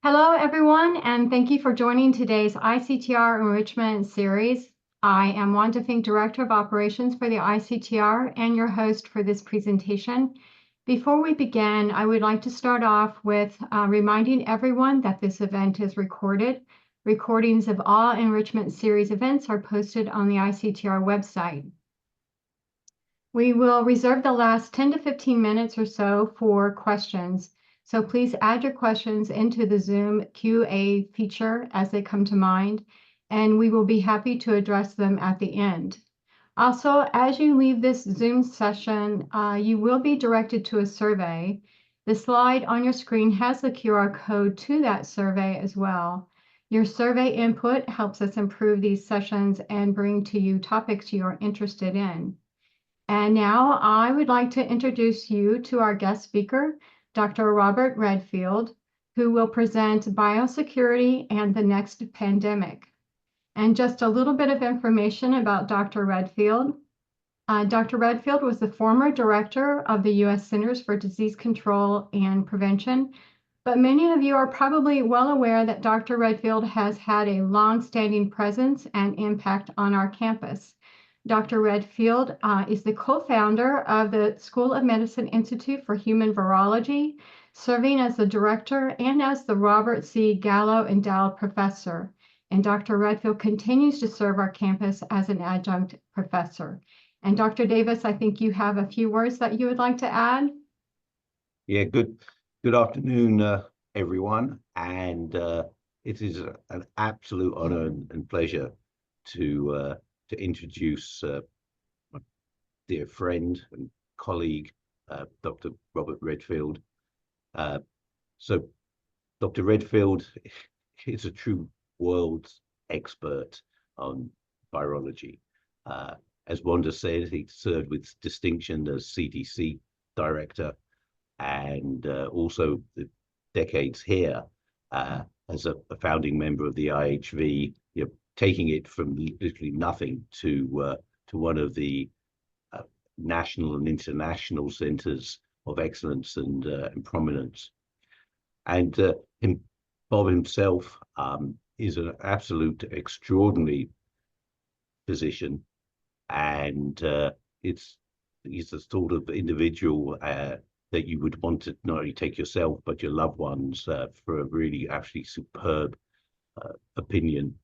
Hello, everyone, and thank you for joining today's ICTR Enrichment Series. I am Wanda Fink, Director of Operations for the ICTR and your host for this presentation. Before we begin, I would like to start off with reminding everyone that this event is recorded. Recordings of all Enrichment Series events are posted on the ICTR website. We will reserve the last 10 to 15 minutes or so for questions. So please add your questions into the Zoom QA feature as they come to mind, and we will be happy to address them at the end. Also, as you leave this Zoom session, you will be directed to a survey. The slide on your screen has the QR code to that survey as well. Your survey input helps us improve these sessions and bring to you topics you are interested in. And now I would like to introduce you to our guest speaker, Dr. Robert Redfield, who will present biosecurity and the next pandemic. And just a little bit of information about Dr. Redfield. Dr. Redfield was the former director of the U.S. Centers for Disease Control and Prevention, but many of you are probably well aware that Dr. Redfield has had a long-standing presence and impact on our campus. Dr. Redfield is the co-founder of the School of Medicine Institute for Human Virology, serving as the director and as the Robert C. Gallo Endowed Professor. And Dr. Redfield continues to serve our campus as an adjunct professor. And Dr. Davis, I think you have a few words that you would like to add. Yeah, good afternoon, everyone. And it is an absolute honor and pleasure to introduce my dear friend and colleague, Dr. Robert Redfield. So Dr. Redfield is a true world expert on virology. As Wanda said, he served with distinction as CDC director and also the decades here as a founding member of the IHV, taking it from literally nothing to one of the national and international centers of excellence and prominence. And Bob himself is an absolute extraordinary physician, and he's the sort of individual that you would want to not only take yourself but your loved ones for a really actually superb opinion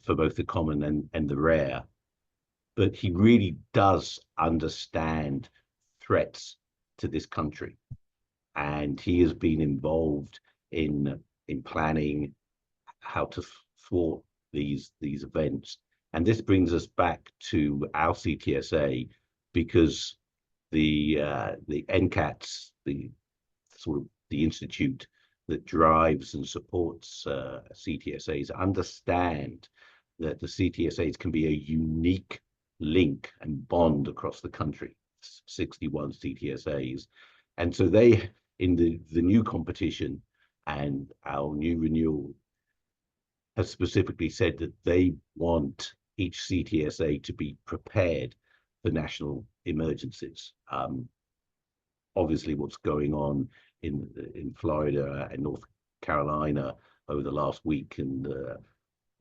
for both the common and the rare. But he really does understand threats to this country, and he has been involved in planning how to thwart these events. And this brings us back to our CTSA, because the NCATS, the institute that drives and supports CTSAs, understand that the CTSAs can be a unique link and bond across the country, 61 CTSAs. And so they, in the new competition and our new renewal, have specifically said that they want each CTSA to be prepared for national emergencies. Obviously, what's going on in Florida and North Carolina over the last week, and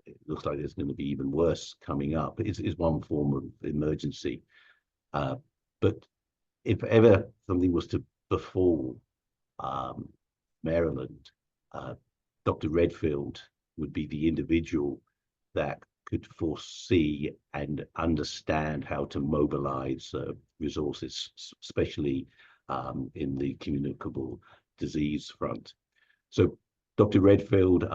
it looks like there's going to be even worse coming up, is one form of emergency. But if ever something was to befall Maryland, Dr. Redfield would be the individual that could foresee and understand how to mobilize resources, especially in the communicable disease front. So Dr. Redfield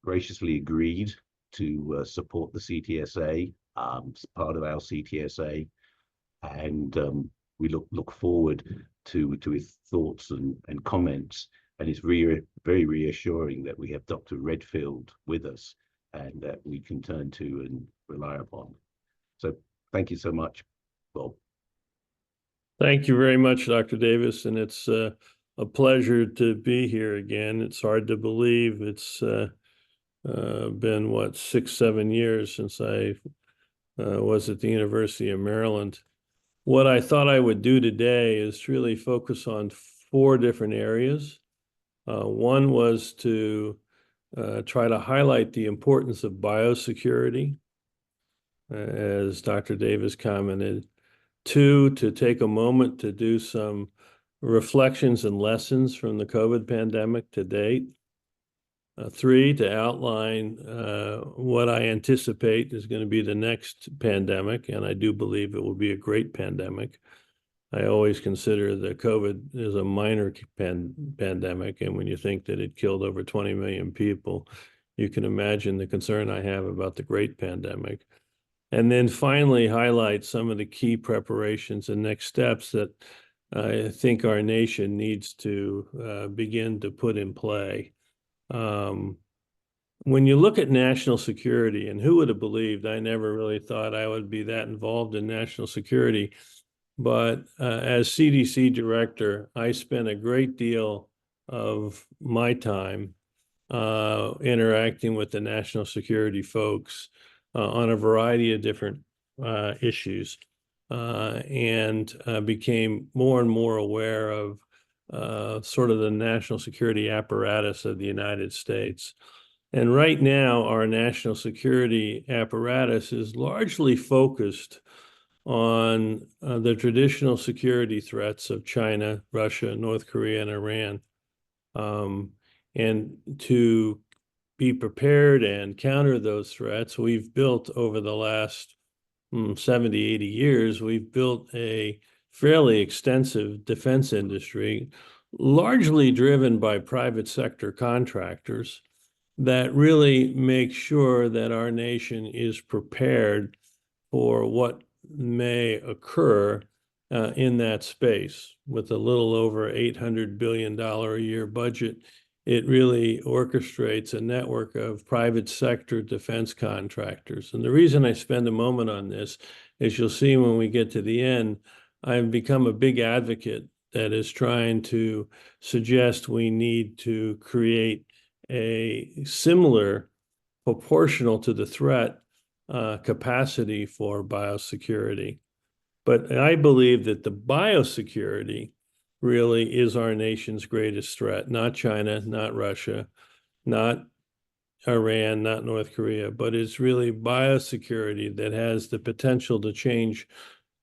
graciously agreed to support the CTSA as part of our CTSA, and we look forward to his thoughts and comments. And it's very reassuring that we have Dr. Redfield with us and that we can turn to and rely upon. So thank you so much, Bob. Thank you very much, Dr. Davis, and it's a pleasure to be here again. It's hard to believe it's been, 6-7 years since I was at the University of Maryland. What I thought I would do today is really focus on 4 different areas. One was to try to highlight the importance of biosecurity, as Dr. Davis commented. Two, to take a moment to do some reflections and lessons from the COVID pandemic to date. Three, to outline what I anticipate is going to be the next pandemic, and I do believe it will be a great pandemic. I always consider the COVID as a minor pandemic, and when you think that it killed over 20 million people, you can imagine the concern I have about the great pandemic. And then finally highlight some of the key preparations and next steps that I think our nation needs to begin to put in play. When you look at national security, and who would have believed, I never really thought I would be that involved in national security, but as CDC director, I spent a great deal of my time interacting with the national security folks on a variety of different issues, and became more and more aware of sort of the national security apparatus of the United States. And right now, our national security apparatus is largely focused on the traditional security threats of China, Russia, North Korea, and Iran. And to be prepared and counter those threats, we've built over the last 70, 80 years, we've built a fairly extensive defense industry, largely driven by private sector contractors, that really make sure that our nation is prepared for what may occur in that space. With a little over $800 billion a year budget, it really orchestrates a network of private sector defense contractors. And the reason I spend a moment on this is, you'll see when we get to the end, I've become a big advocate that is trying to suggest we need to create a similar, proportional to the threat, capacity for biosecurity. But I believe that the biosecurity really is our nation's greatest threat, not China, not Russia, not Iran, not North Korea, but it's really biosecurity that has the potential to change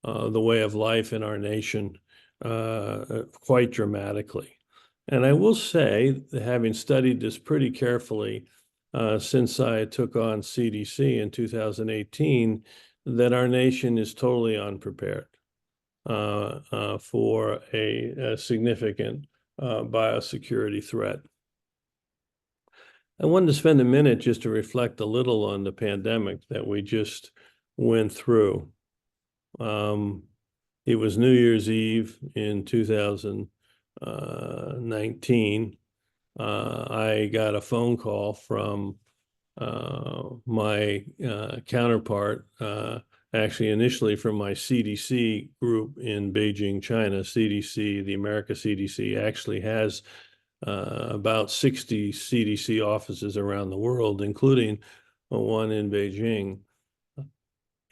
the way of life in our nation quite dramatically. And I will say, having studied this pretty carefully since I took on CDC in 2018, that our nation is totally unprepared for a significant biosecurity threat. I wanted to spend a minute just to reflect a little on the pandemic that we just went through. It was New Year's Eve in 2019. I got a phone call from my counterpart, actually initially from my CDC group in Beijing, China. CDC, the America CDC, actually has about 60 CDC offices around the world, including one in Beijing.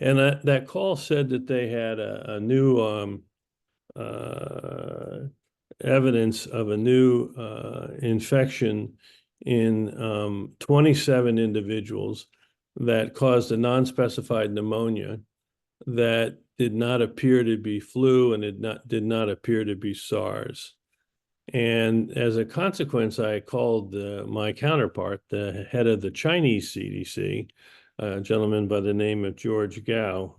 And that call said that they had a new evidence of a new infection in 27 individuals that caused a non-specified pneumonia that did not appear to be flu, and did not appear to be SARS. And as a consequence, I called my counterpart, the head of the Chinese CDC, a gentleman by the name of George Gao,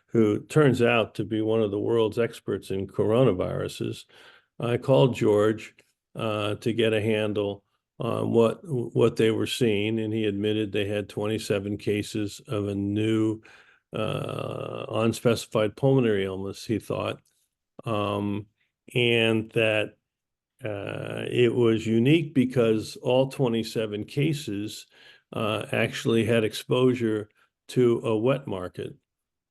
who turns out to be one of the world's experts in coronaviruses. I called George to get a handle on what they were seeing, and he admitted they had 27 cases of a new unspecified pulmonary illness, he thought, and that it was unique because all 27 cases actually had exposure to a wet market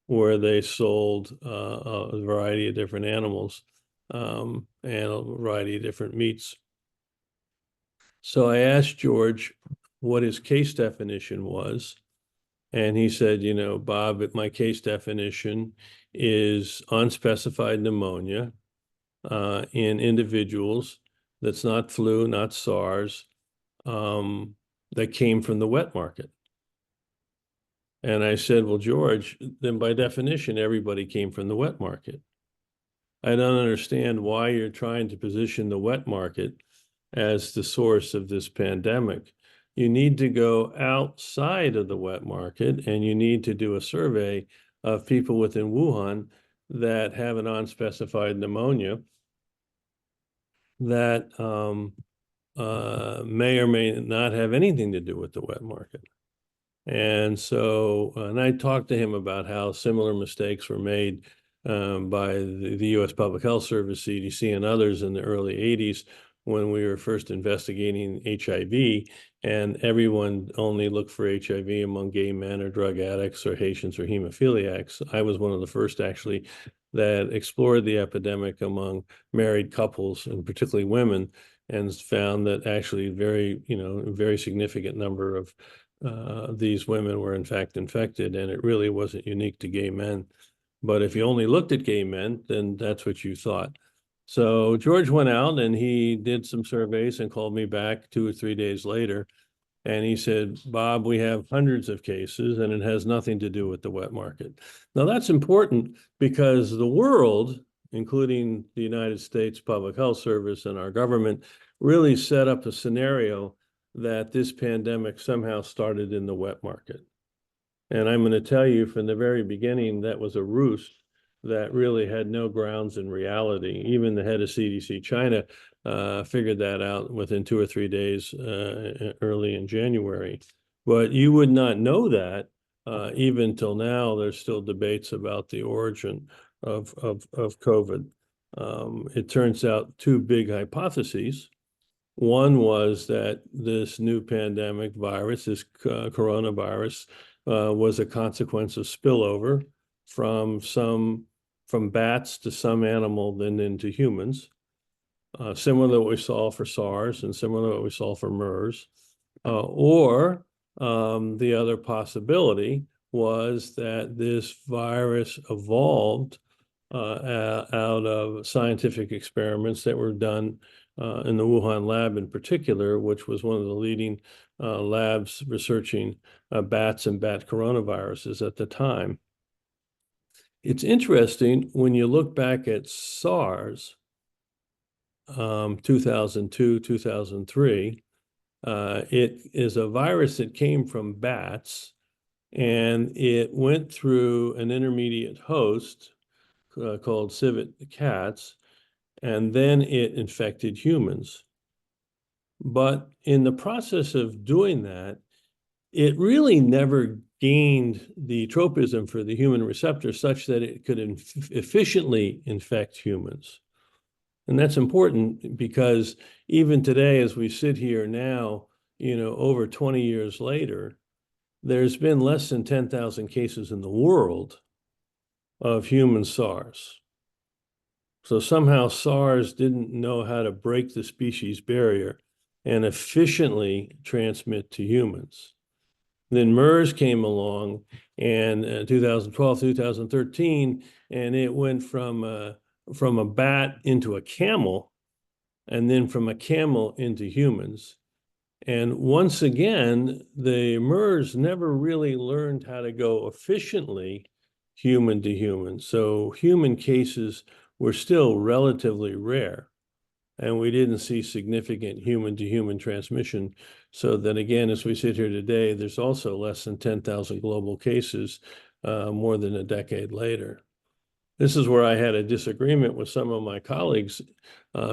where they sold a variety of different animals and a variety of different meats. So I asked George what his case definition was, and he said, you know, Bob, my case definition is unspecified pneumonia in individuals that's not flu, not SARS, that came from the wet market. And I said, well, George, then by definition, everybody came from the wet market. I don't understand why you're trying to position the wet market as the source of this pandemic. You need to go outside of the wet market, and you need to do a survey of people within Wuhan that have an unspecified pneumonia that may or may not have anything to do with the wet market. And so, and I talked to him about how similar mistakes were made by the U.S. Public Health Service, CDC, and others in the early 80s when we were first investigating HIV, and everyone only looked for HIV among gay men or drug addicts or Haitians or hemophiliacs. I was one of the first, actually, that explored the epidemic among married couples, and particularly women, and found that actually very significant number of these women were in fact infected, and it really wasn't unique to gay men. But if you only looked at gay men, then that's what you thought. So George went out and he did some surveys and called me back 2 or 3 days later. And he said, Bob, we have hundreds of cases and it has nothing to do with the wet market. Now that's important because the world, including the United States Public Health Service and our government, really set up a scenario that this pandemic somehow started in the wet market. And I'm going to tell you from the very beginning, that was a ruse that really had no grounds in reality. Even the head of CDC China figured that out within 2 or 3 days early in January. But you would not know that even till now. There's still debates about the origin of COVID. It turns out 2 big hypotheses. One was that this new pandemic virus, this coronavirus, was a consequence of spillover from bats to some animal, then into humans, similar to what we saw for SARS and similar to what we saw for MERS. Or the other possibility was that this virus evolved out of scientific experiments that were done in the Wuhan lab in particular, which was one of the leading labs researching bats and bat coronaviruses at the time. It's interesting when you look back at SARS, 2002, 2003, it is a virus that came from bats, and it went through an intermediate host called civet cats, and then it infected humans. But in the process of doing that, it really never gained the tropism for the human receptor such that it could efficiently infect humans. And that's important because even today, as we sit here now, over 20 years later, there's been less than 10,000 cases in the world of human SARS. So somehow SARS didn't know how to break the species barrier and efficiently transmit to humans. Then MERS came along in 2012, 2013, and it went from a bat into a camel, and then from a camel into humans. And once again, the MERS never really learned how to go efficiently human to human. So human cases were still relatively rare, and we didn't see significant human-to-human transmission. So that again, as we sit here today, there's also less than 10,000 global cases more than a decade later. This is where I had a disagreement with some of my colleagues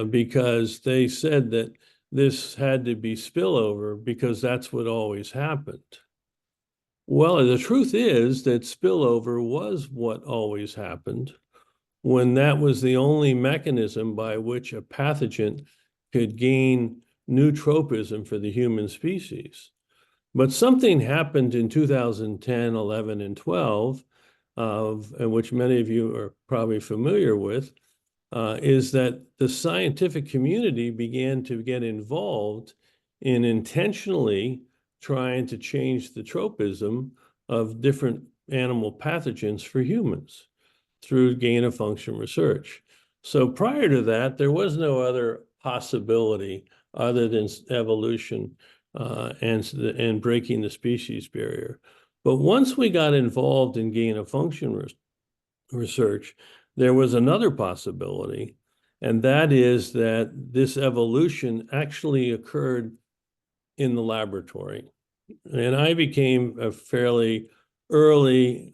because they said that this had to be spillover because that's what always happened. Well, the truth is that spillover was what always happened, when that was the only mechanism by which a pathogen could gain new tropism for the human species. But something happened in 2010, 11, and 12, which many of you are probably familiar with, is that the scientific community began to get involved in intentionally trying to change the tropism of different animal pathogens for humans through gain-of-function research. So prior to that, there was no other possibility other than evolution and breaking the species barrier. But once we got involved in gain-of-function research, there was another possibility, and that is that this evolution actually occurred in the laboratory. And I became a fairly early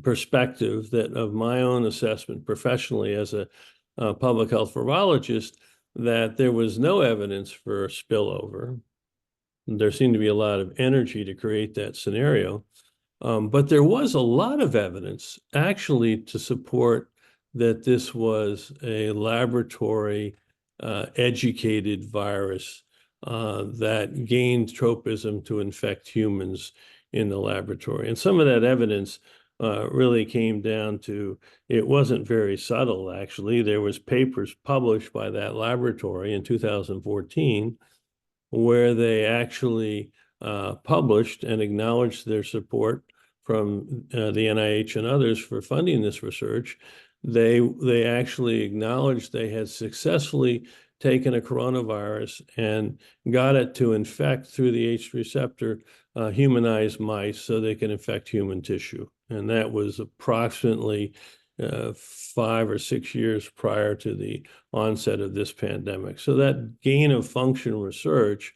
perspective that of my own assessment professionally as a public health virologist, that there was no evidence for spillover. There seemed to be a lot of energy to create that scenario. But there was a lot of evidence actually to support that this was a laboratory educated virus that gained tropism to infect humans in the laboratory. And some of that evidence really came down to, it wasn't very subtle, actually. There was papers published by that laboratory in 2014 where they actually published and acknowledged their support from the NIH and others for funding this research. They actually acknowledged they had successfully taken a coronavirus and got it to infect through the H receptor humanized mice so they can infect human tissue. And that was approximately 5 or 6 years prior to the onset of this pandemic. So that gain-of-function research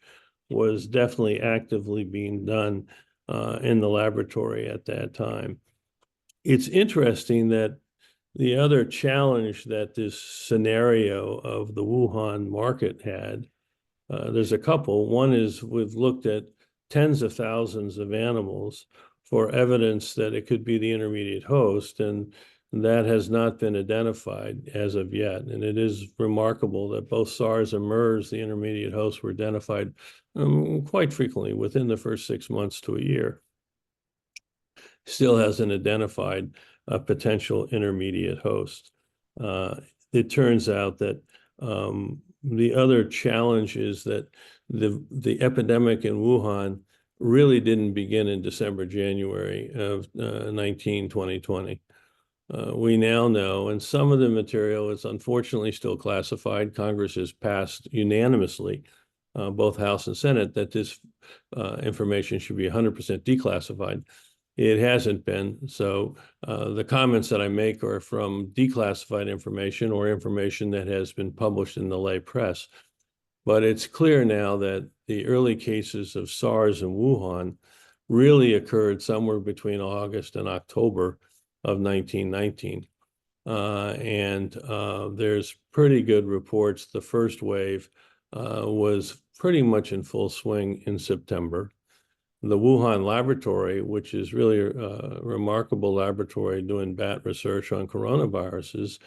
was definitely actively being done in the laboratory at that time. It's interesting that the other challenge that this scenario of the Wuhan market had, there's a couple. One is we've looked at tens of thousands of animals for evidence that it could be the intermediate host, and that has not been identified as of yet. And it is remarkable that both SARS and MERS, the intermediate hosts, were identified quite frequently within the first 6 months to a year. Still hasn't identified a potential intermediate host. It turns out that the other challenge is that the epidemic in Wuhan really didn't begin in December, January of 2020. We now know, and some of the material is unfortunately still classified. Congress has passed unanimously, both House and Senate, that this information should be 100% declassified. It hasn't been. So the comments that I make are from declassified information or information that has been published in the lay press. But it's clear now that the early cases of SARS in Wuhan really occurred somewhere between August and October of 1919. There's pretty good reports. The first wave was pretty much in full swing in September. The Wuhan laboratory, which is really a remarkable laboratory doing bat research on coronaviruses,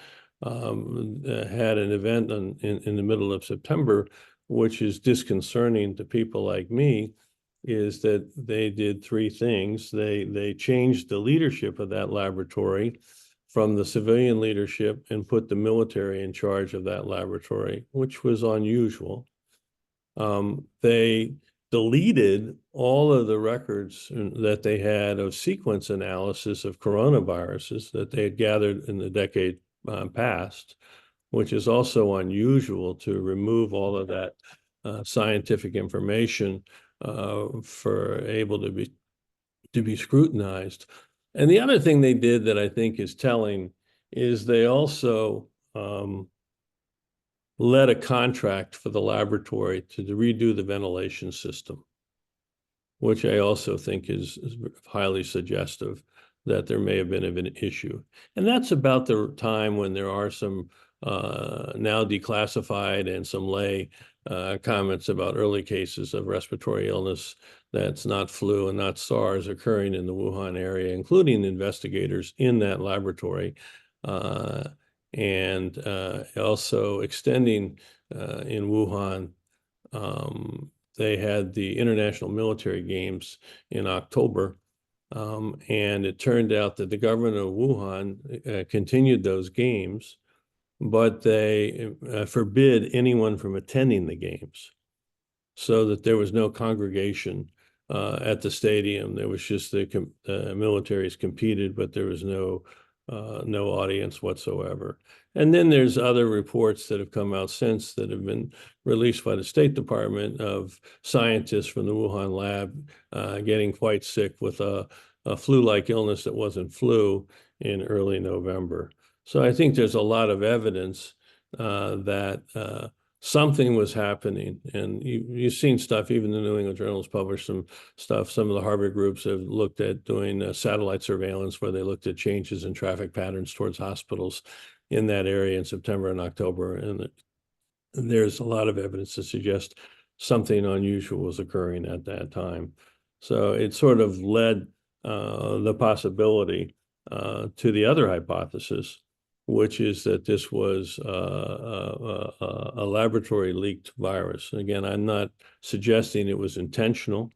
had an event in the middle of September, which is disconcerting to people like me, is that they did 3 things. They changed the leadership of that laboratory from the civilian leadership and put the military in charge of that laboratory, which was unusual. They deleted all of the records that they had of sequence analysis of coronaviruses that they had gathered in the decade past, which is also unusual to remove all of that scientific information for able to be scrutinized. And the other thing they did that I think is telling is they also led a contract for the laboratory to redo the ventilation system, which I also think is highly suggestive that there may have been an issue. And that's about the time when there are some now declassified and some lay comments about early cases of respiratory illness that's not flu and not SARS occurring in the Wuhan area, including investigators in that laboratory. And also extending in Wuhan, they had the International Military Games in October, and it turned out that the government of Wuhan continued those games, but they forbid anyone from attending the games, so that there was no congregation at the stadium. There was just the militaries competed, but there was no no audience whatsoever. And then there's other reports that have come out since that have been released by the State Department of scientists from the Wuhan lab getting quite sick with a flu-like illness that wasn't flu in early November. So I think there's a lot of evidence that something was happening. And you've seen stuff, even the New England Journal's published some stuff. Some of the Harvard groups have looked at doing satellite surveillance where they looked at changes in traffic patterns towards hospitals in that area in September and October. And there's a lot of evidence to suggest something unusual was occurring at that time. So it sort of led the possibility to the other hypothesis, which is that this was a laboratory leaked virus. And again, I'm not suggesting it was intentional.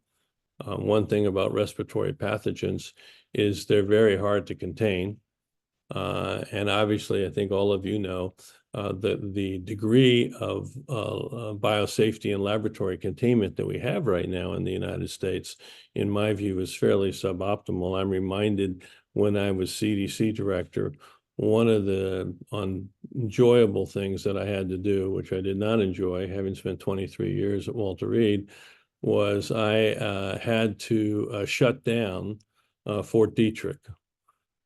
One thing about respiratory pathogens is they're very hard to contain. And obviously, I think all of you know the degree of biosafety and laboratory containment that we have right now in the United States, in my view, is fairly suboptimal. I'm reminded when I was CDC director, one of the enjoyable things that I had to do, which I did not enjoy, having spent 23 years at Walter Reed, was I had to shut down Fort Detrick.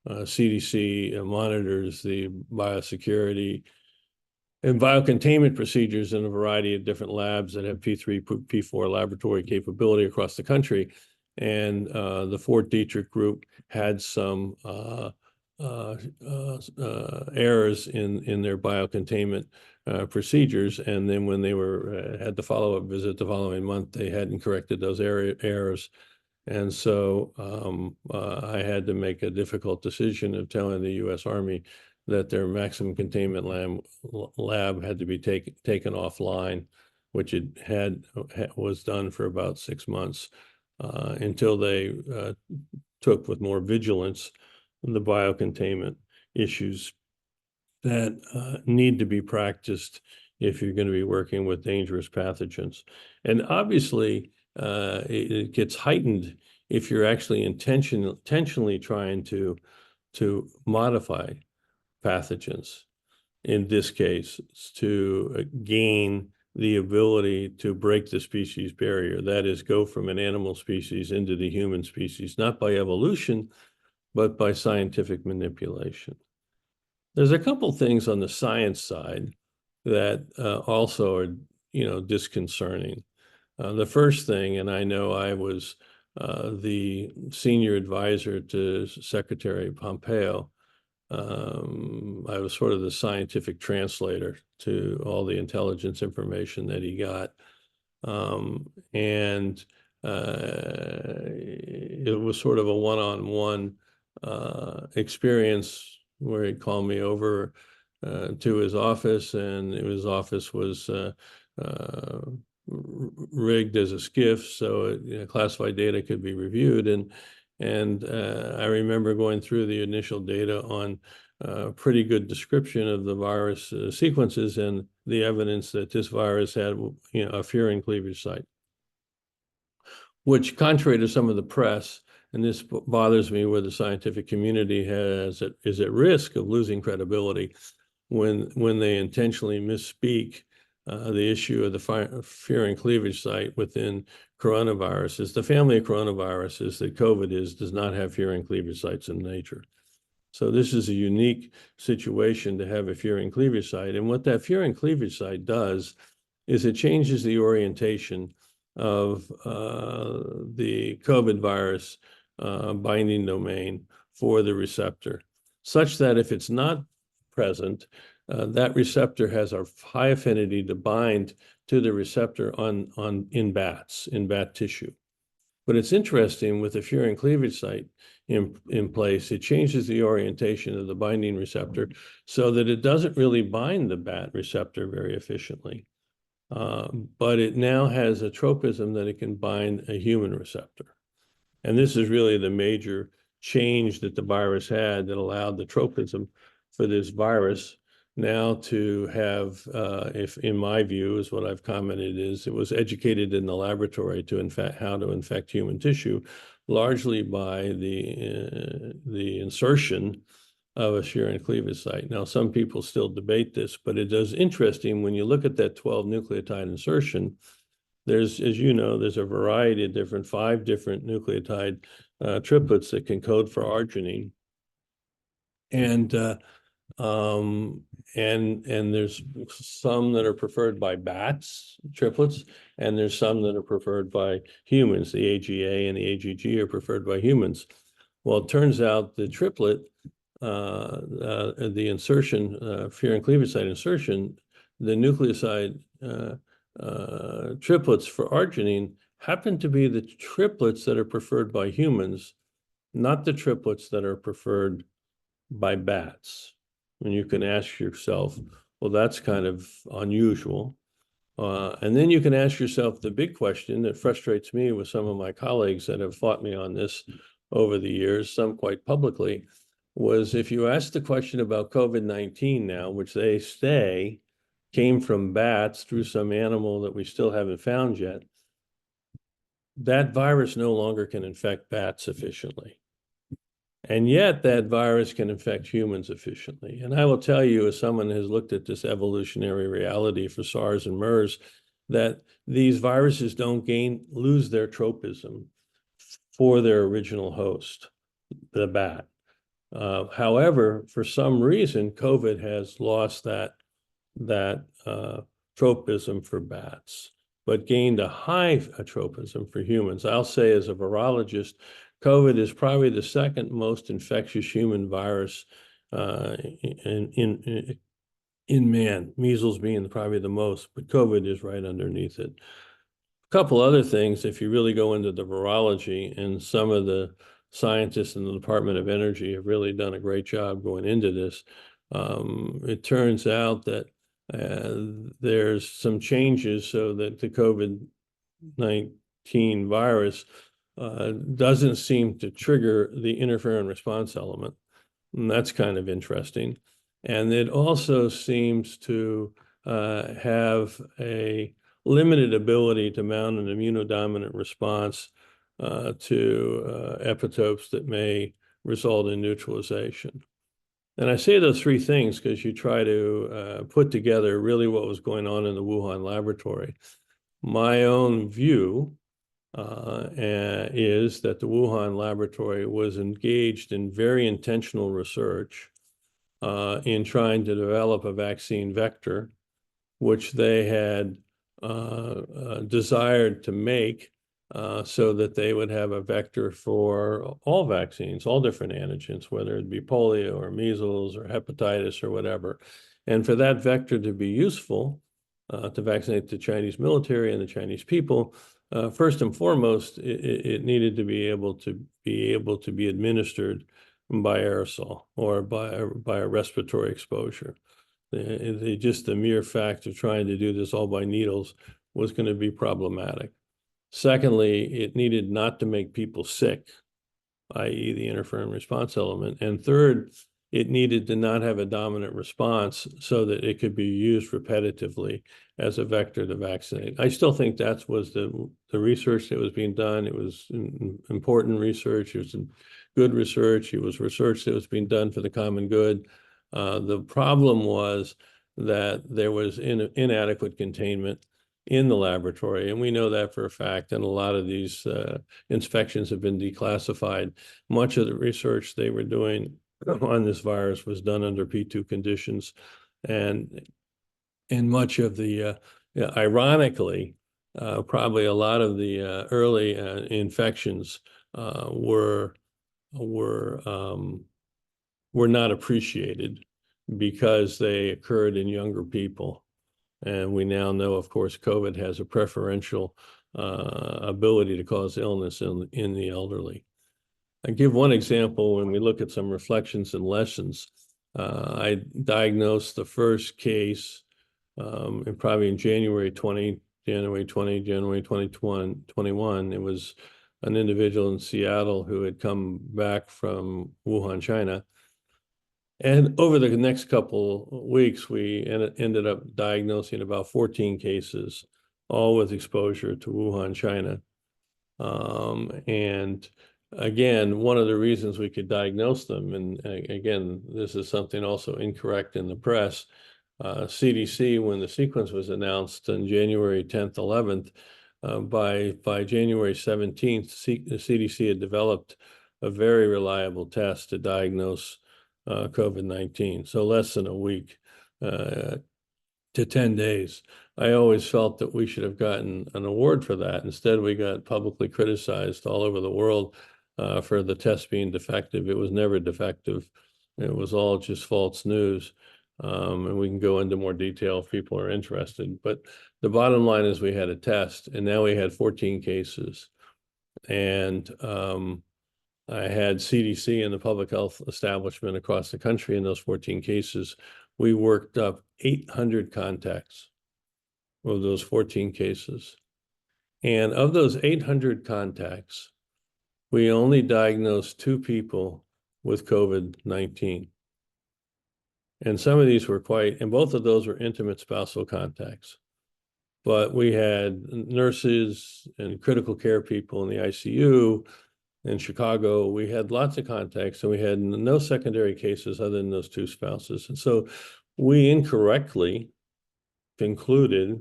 CDC monitors the biosecurity and biocontainment procedures in a variety of different labs that have P3, P4 laboratory capability across the country. And the Fort Detrick group had some errors in their biocontainment procedures. And then when they had the follow-up visit the following month, they hadn't corrected those errors. And so I had to make a difficult decision of telling the U.S. Army that their maximum containment lab had to be taken offline, which it was done for about 6 months until they took with more vigilance the biocontainment issues that need to be practiced if you're going to be working with dangerous pathogens. And obviously, it gets heightened if you're actually intentionally trying to modify pathogens, in this case, to gain the ability to break the species barrier. That is, go from an animal species into the human species, not by evolution, but by scientific manipulation. There's a couple things on the science side that also are, disconcerting. The first thing, and I know I was the senior advisor to Secretary Pompeo. I was sort of the scientific translator to all the intelligence information that he got. And it was sort of a one-on-one experience where he'd call me over to his office, and his office was rigged as a SCIF, so classified data could be reviewed. And I remember going through the initial data on a pretty good description of the virus sequences and the evidence that this virus had, a furin cleavage site, which, contrary to some of the press, and this bothers me, where the scientific community is at risk of losing credibility when they intentionally misspeak the issue of the furin cleavage site within coronaviruses. The family of coronaviruses that COVID does not have furin cleavage sites in nature. So this is a unique situation to have a furin cleavage site. And what that furin cleavage site does is it changes the orientation of the COVID virus binding domain for the receptor, such that if it's not present, that receptor has a high affinity to bind to the receptor in bat tissue. But it's interesting, with the furin cleavage site in place, it changes the orientation of the binding receptor so that it doesn't really bind the bat receptor very efficiently. But it now has a tropism that it can bind a human receptor. And this is really the major change that the virus had that allowed the tropism for this virus now to have, if in my view, is what I've commented, is it was educated in the laboratory to how to infect human tissue, largely by the insertion of a serine cleavage site. Now, some people still debate this, but it is interesting when you look at that 12 nucleotide insertion. There's, as you know, there's a variety of different, 5 different nucleotide triplets that can code for arginine. And there's some that are preferred by bats, triplets, and there's some that are preferred by humans. The AGA and the AGG are preferred by humans. Well, it turns out the triplet, the insertion, furin cleavage site insertion, the nucleoside triplets for arginine happen to be the triplets that are preferred by humans, not the triplets that are preferred by bats. And you can ask yourself, well, that's kind of unusual. And then you can ask yourself the big question that frustrates me with some of my colleagues that have fought me on this over the years, some quite publicly, was if you ask the question about COVID-19 now, which they say came from bats through some animal that we still haven't found yet, that virus no longer can infect bats efficiently. And yet that virus can infect humans efficiently. And I will tell you, as someone who has looked at this evolutionary reality for SARS and MERS, that these viruses don't lose their tropism for their original host, the bat. However, for some reason, COVID has lost that tropism for bats, but gained a high tropism for humans. I'll say, as a virologist, COVID is probably the second most infectious human virus in man, measles being probably the most, but COVID is right underneath it. A couple other things, if you really go into the virology, and some of the scientists in the Department of Energy have really done a great job going into this. It turns out that there's some changes so that the COVID-19 virus doesn't seem to trigger the interferon response element. And that's kind of interesting. And it also seems to have a limited ability to mount an immunodominant response to epitopes that may result in neutralization. And I say those 3 things because you try to put together really what was going on in the Wuhan laboratory. My own view is that the Wuhan laboratory was engaged in very intentional research in trying to develop a vaccine vector, which they had desired to make so that they would have a vector for all vaccines, all different antigens, whether it be polio or measles or hepatitis or whatever. And for that vector to be useful to vaccinate the Chinese military and the Chinese people, first and foremost, it needed to be able to be administered by aerosol or by a respiratory exposure. Just the mere fact of trying to do this all by needles was going to be problematic. Secondly, it needed not to make people sick, i.e. the interferon response element. And third, it needed to not have a dominant response so that it could be used repetitively as a vector to vaccinate. I still think that was the research that was being done. It was important research. It was good research. It was research that was being done for the common good. The problem was that there was inadequate containment in the laboratory, and we know that for a fact, and a lot of these inspections have been declassified. Much of the research they were doing on this virus was done under P2 conditions, and much of the, ironically, probably a lot of the early infections were not appreciated because they occurred in younger people. And we now know, of course, COVID has a preferential ability to cause illness in the elderly. I give one example when we look at some reflections and lessons. I diagnosed the first case probably in January 2021. It was an individual in Seattle who had come back from Wuhan, China. And over the next couple weeks, we ended up diagnosing about 14 cases, all with exposure to Wuhan, China. And again, one of the reasons we could diagnose them, and again, this is something also incorrect in the press, CDC, when the sequence was announced on January 10th, 11th, by January 17th, the CDC had developed a very reliable test to diagnose COVID-19. So less than a week to 10 days. I always felt that we should have gotten an award for that. Instead, we got publicly criticized all over the world for the test being defective. It was never defective. It was all just false news. And we can go into more detail if people are interested. But the bottom line is we had a test, and now we had 14 cases. And I had CDC and the public health establishment across the country in those 14 cases. We worked up 800 contacts of those 14 cases. And of those 800 contacts, we only diagnosed 2 people with COVID-19. And some of these were and both of those were intimate spousal contacts. But we had nurses and critical care people in the ICU in Chicago. We had lots of contacts, and we had no secondary cases other than those 2 spouses. And so we incorrectly concluded,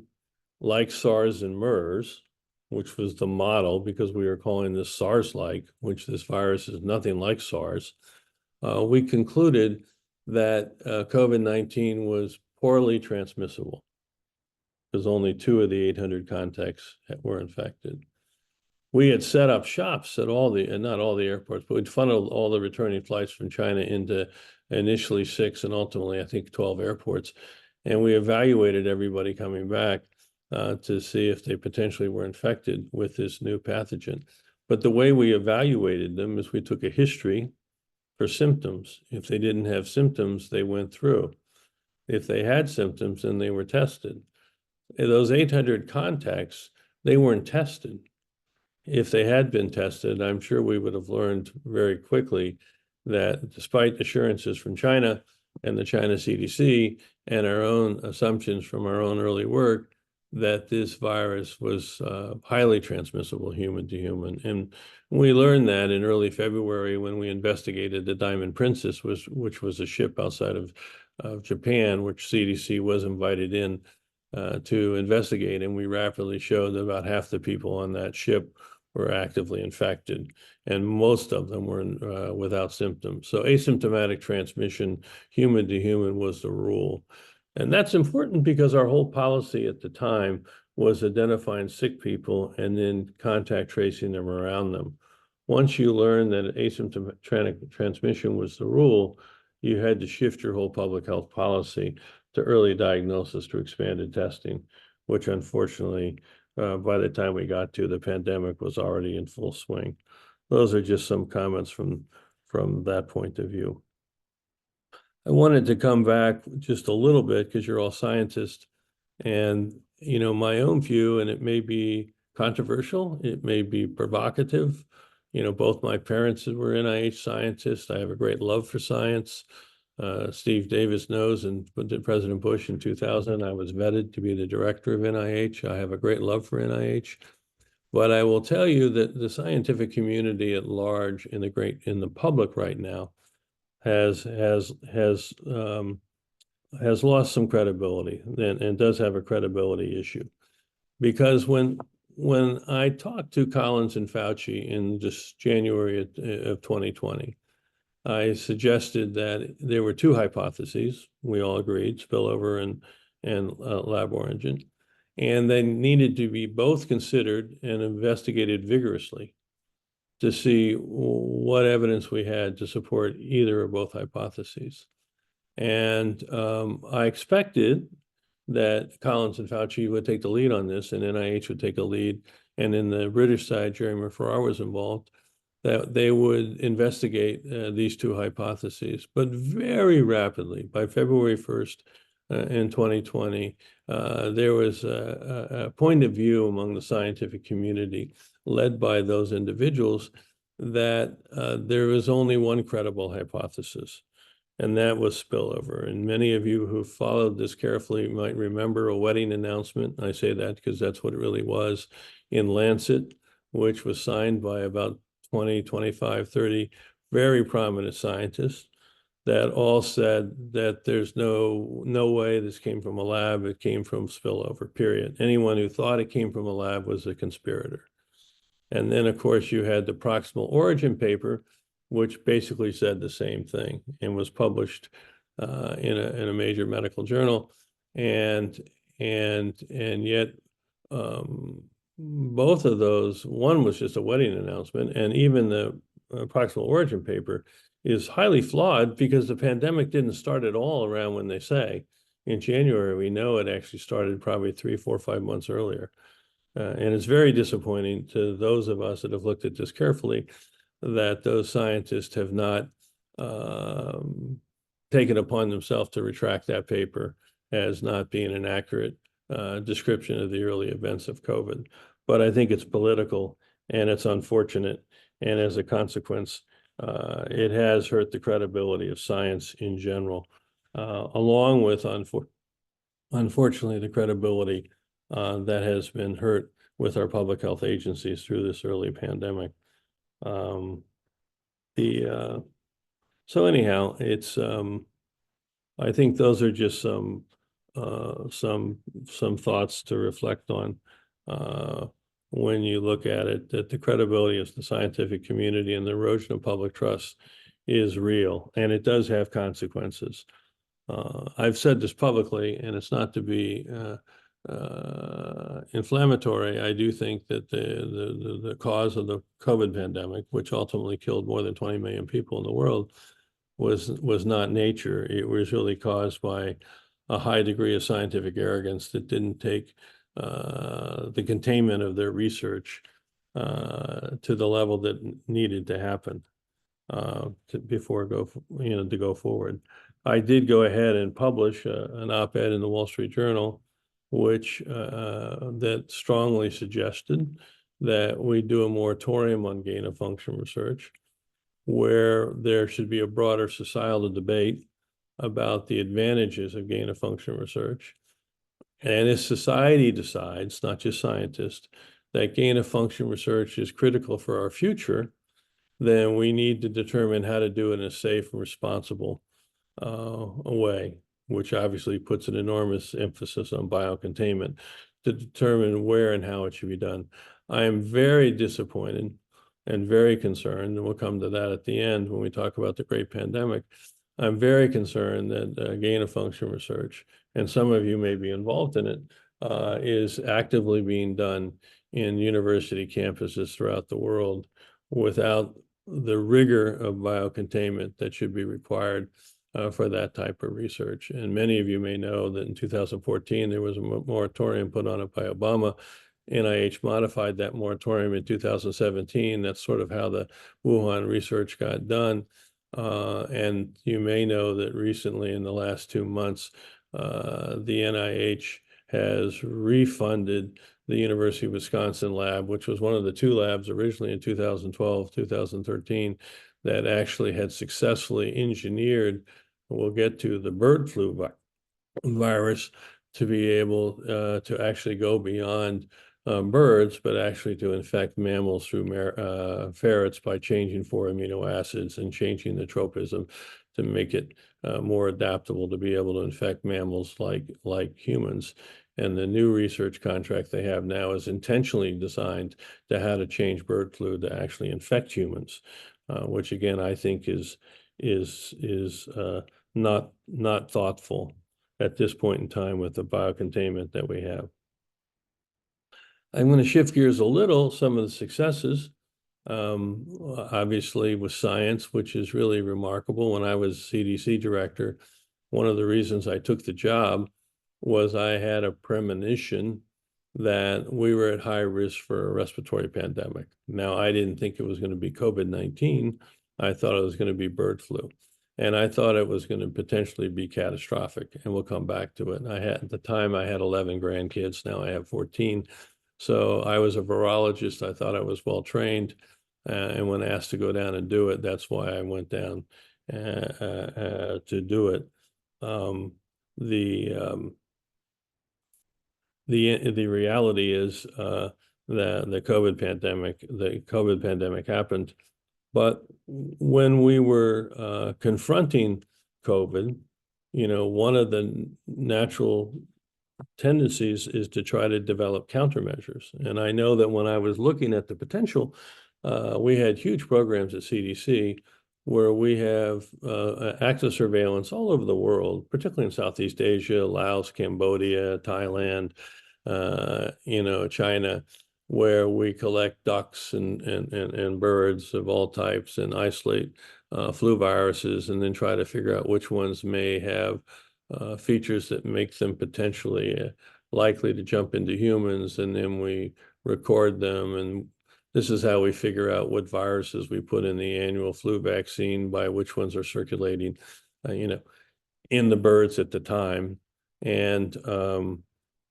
like SARS and MERS, which was the model because we were calling this SARS-like, which this virus is nothing like SARS, we concluded that COVID-19 was poorly transmissible because only 2 of the 800 contacts were infected. We had set up shops at not all the airports, but we'd funneled all the returning flights from China into initially 6 and ultimately, I think, 12 airports. And we evaluated everybody coming back to see if they potentially were infected with this new pathogen. But the way we evaluated them is we took a history for symptoms. If they didn't have symptoms, they went through. If they had symptoms, then they were tested. And those 800 contacts, they weren't tested. If they had been tested, I'm sure we would have learned very quickly that despite assurances from China and the China CDC and our own assumptions from our own early work, that this virus was highly transmissible human to human. And we learned that in early February when we investigated the Diamond Princess, which was a ship outside of Japan, which CDC was invited in to investigate. And we rapidly showed that about half the people on that ship were actively infected, and most of them were without symptoms. So asymptomatic transmission, human to human, was the rule. And that's important because our whole policy at the time was identifying sick people and then contact tracing them around them. Once you learn that asymptomatic transmission was the rule, you had to shift your whole public health policy to early diagnosis to expanded testing, which unfortunately, by the time we got to, the pandemic was already in full swing. Those are just some comments from that point of view. I wanted to come back just a little bit because you're all scientists, and my own view, and it may be controversial, it may be provocative. Both my parents were NIH scientists. I have a great love for science. Steve Davis knows, and President Bush in 2000, I was vetted to be the director of NIH. I have a great love for NIH. But I will tell you that the scientific community at large in the public right now has lost some credibility and does have a credibility issue. Because when I talked to Collins and Fauci in just January of 2020, I suggested that there were 2 hypotheses. We all agreed, spillover and lab origin, and they needed to be both considered and investigated vigorously to see what evidence we had to support either or both hypotheses. And I expected that Collins and Fauci would take the lead on this, and NIH would take a lead. And in the British side, Jeremy Farrar was involved, that they would investigate these 2 hypotheses. But very rapidly, by February 1st in 2020, there was a point of view among the scientific community led by those individuals that there was only one credible hypothesis, and that was spillover. And many of you who followed this carefully might remember a wedding announcement. I say that because that's what it really was, in Lancet, which was signed by about 20, 25, 30 very prominent scientists that all said that there's no way this came from a lab, it came from spillover, period. Anyone who thought it came from a lab was a conspirator. And then, of course, you had the proximal origin paper, which basically said the same thing and was published in a major medical journal. And yet both of those, one was just a wedding announcement, and even the proximal origin paper is highly flawed because the pandemic didn't start at all around when they say. In January, we know it actually started probably 3, 4, 5 months earlier. And it's very disappointing to those of us that have looked at this carefully that those scientists have not taken upon themselves to retract that paper as not being an accurate description of the early events of COVID. But I think it's political and it's unfortunate. And as a consequence, it has hurt the credibility of science in general, along with, unfortunately, the credibility that has been hurt with our public health agencies through this early pandemic. So anyhow, it's I think those are just some thoughts to reflect on when you look at it, that the credibility of the scientific community and the erosion of public trust is real, and it does have consequences. I've said this publicly, and it's not to be inflammatory. I do think that the cause of the COVID pandemic, which ultimately killed more than 20 million people in the world, was not nature. It was really caused by a high degree of scientific arrogance that didn't take the containment of their research to the level that needed to happen to go forward. I did go ahead and publish an op-ed in the Wall Street Journal, which that strongly suggested that we do a moratorium on gain-of-function research, where there should be a broader societal debate about the advantages of gain-of-function research. And if society decides, not just scientists, that gain-of-function research is critical for our future, then we need to determine how to do it in a safe and responsible way, which obviously puts an enormous emphasis on biocontainment to determine where and how it should be done. I am very disappointed and very concerned, and we'll come to that at the end when we talk about the great pandemic. I'm very concerned that gain-of-function research, and some of you may be involved in it, is actively being done in university campuses throughout the world without the rigor of biocontainment that should be required for that type of research. And many of you may know that in 2014, there was a moratorium put on it by Obama. NIH modified that moratorium in 2017. That's sort of how the Wuhan research got done. And you may know that recently, in the last 2 months, the NIH has refunded the University of Wisconsin lab, which was one of the 2 labs originally in 2012, 2013, that actually had successfully engineered, we'll get to, the bird flu virus to be able to actually go beyond birds, but actually to infect mammals through ferrets by changing 4 amino acids and changing the tropism to make it more adaptable to be able to infect mammals like humans. And the new research contract they have now is intentionally designed to how to change bird flu to actually infect humans, which again I think is not thoughtful at this point in time with the biocontainment that we have. I'm going to shift gears a little. Some of the successes, obviously, with science, which is really remarkable. When I was CDC director, one of the reasons I took the job was I had a premonition that we were at high risk for a respiratory pandemic. Now, I didn't think it was going to be COVID-19. I thought it was going to be bird flu. And I thought it was going to potentially be catastrophic. And we'll come back to it. At the time, I had 11 grandkids. Now I have 14. So I was a virologist. I thought I was well trained. And when asked to go down and do it, that's why I went down to do it. The reality is the COVID pandemic happened. But when we were confronting COVID, one of the natural tendencies is to try to develop countermeasures. And I know that when I was looking at the potential, we had huge programs at CDC where we have active surveillance all over the world, particularly in Southeast Asia, Laos, Cambodia, Thailand, China, where we collect ducks and birds of all types and isolate flu viruses, and then try to figure out which ones may have features that make them potentially likely to jump into humans, and then we record them. And this is how we figure out what viruses we put in the annual flu vaccine by which ones are circulating, in the birds at the time. And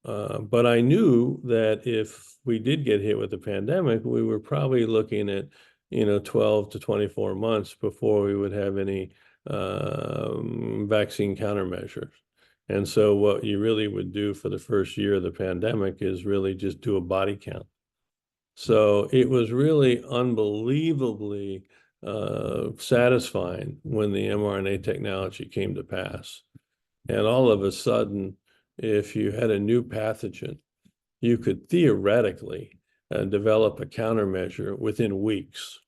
but I knew that if we did get hit with the pandemic, we were probably looking at 12 to 24 months before we would have any vaccine countermeasures. And so what you really would do for the first year of the pandemic is really just do a body count. So it was really unbelievably satisfying when the mRNA technology came to pass. And all of a sudden, if you had a new pathogen, you could theoretically develop a countermeasure within weeks.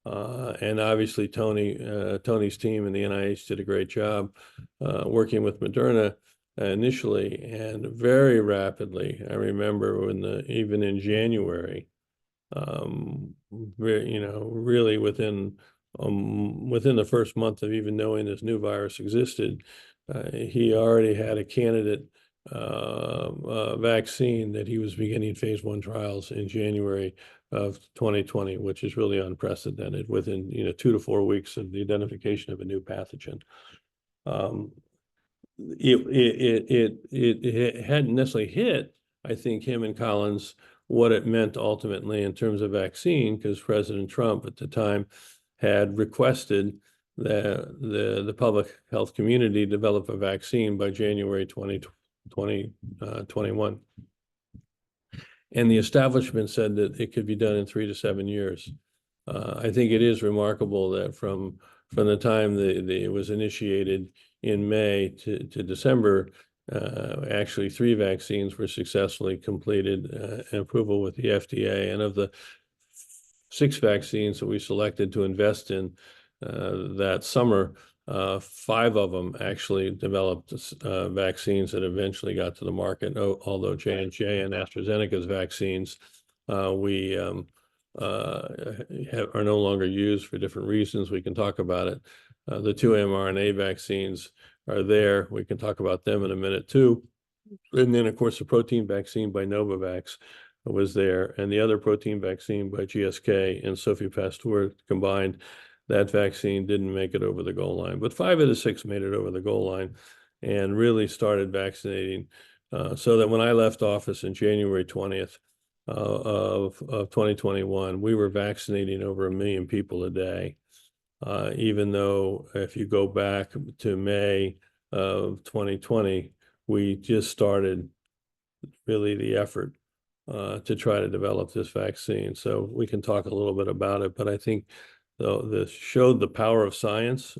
And obviously, Tony's team in the NIH did a great job working with Moderna initially, and very rapidly. I remember even in January, really within the first month of even knowing this new virus existed, he already had a candidate vaccine that he was beginning phase 1 trials in January of 2020, which is really unprecedented within 2 to 4 weeks of the identification of a new pathogen. It hadn't necessarily hit, I think, him and Collins what it meant ultimately in terms of vaccine, because President Trump at the time had requested that the public health community develop a vaccine by January 2021. And the establishment said that it could be done in 3 to 7 years. I think it is remarkable that from the time it was initiated in May to December, actually 3 vaccines were successfully completed approval with the FDA. And of the 6 vaccines that we selected to invest in that summer, 5 of them actually developed vaccines that eventually got to the market. Although J&J and AstraZeneca's vaccines are no longer used for different reasons. We can talk about it. The 2 mRNA vaccines are there. We can talk about them in a minute too. And then, of course, the protein vaccine by Novavax was there, and the other protein vaccine by GSK and Sophie Pasteur combined. That vaccine didn't make it over the goal line, but 5 of the 6 made it over the goal line and really started vaccinating. So that when I left office in January 20th of 2021, we were vaccinating over 1 million people a day. Even though if you go back to May of 2020, we just started really the effort to try to develop this vaccine. So we can talk a little bit about it, but I think this showed the power of science